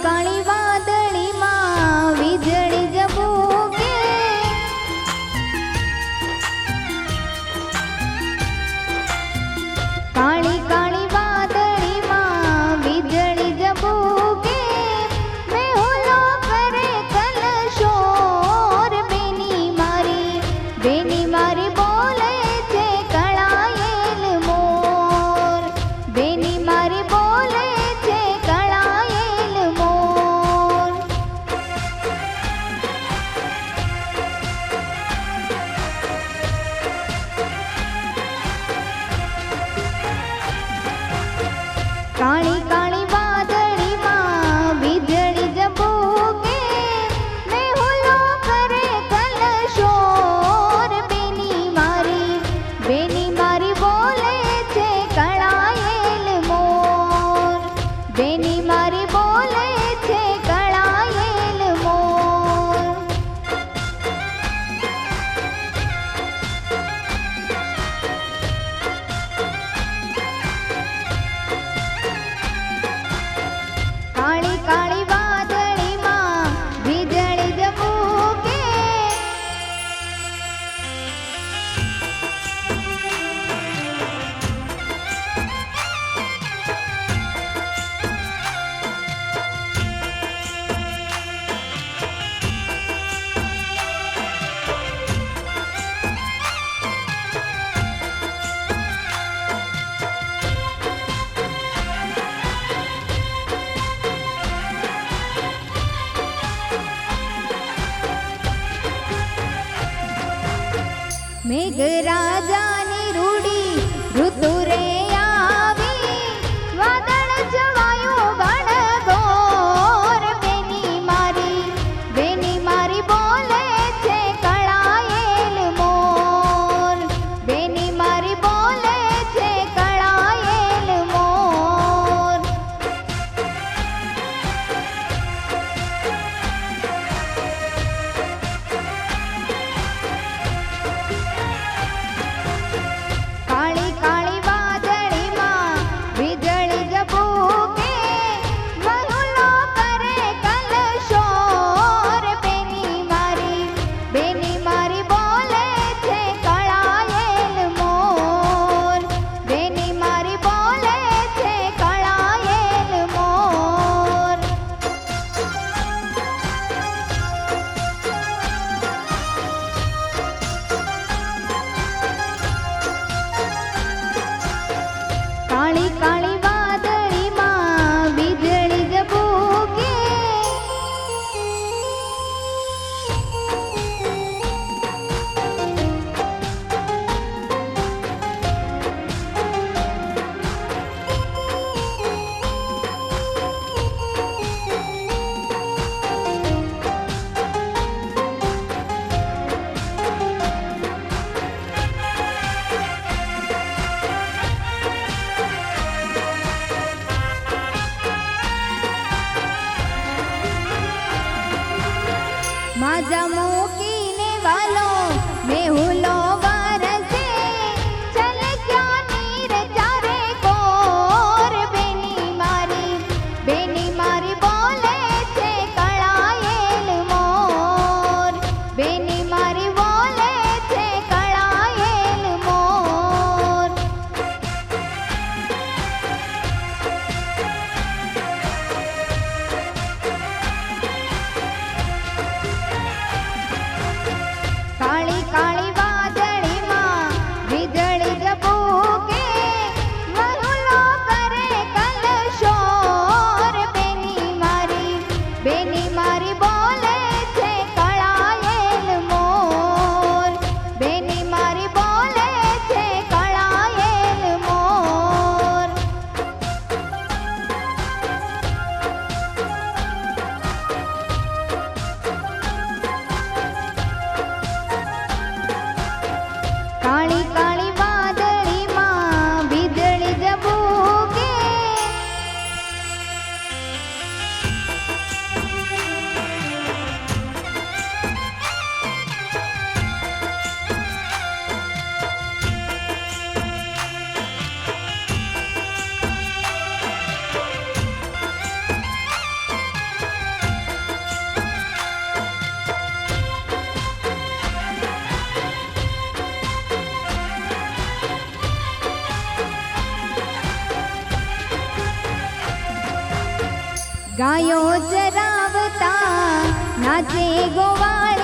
કાળી વાદળીમાં વીજળી ઝબૂકે, કાળી કાળી વાદળીમાં વીજળી ઝબૂકે, મેહુલો કરે કલશોર, બેની મારી બોલે છે કળાયેલ મોર, બેની મારી બોલે છે કળાયેલ મોર. કાળી કાળી વાદળીમાં વીજળી ઝબૂકે, મેહુલો કરે કલશોર, બેની મારી બોલે છે કળાયેલ મોર, બેની મારી બોલે છે કળાયેલ મોર. કાળી કાળી વાદળીમાં વીજળી ઝબૂકે, મેઘરાજાની રૂડી ઋતુ રે આવી, વાદળ છવાયું ઘનઘોર, બેની મારી બોલે છે કળાયેલ મોર, બેની મારી બોલે છે કળાયેલ મોર. કાળી કાળી વાદળીમાં વીજળી ઝબૂકે, મેહુલો કરે કલશોર, બેની મારી બોલે છે કળાયેલ મોર, બેની મારી બોલે છે કળાયેલ મોર. કાળી કાળી વાદળીમાં વીજળી ઝબૂકે, માજા મૂકીને વાલો મેહુલો વરસે, છલક્યા નીર ચારે કોર, બેની મારી બોલે છે કળાયેલ મોર, બેની મારી બોલે છે કળાયેલ મોર. કાળી કાળી વાત ગાયો ચરાવતા નાચે ગોવાળ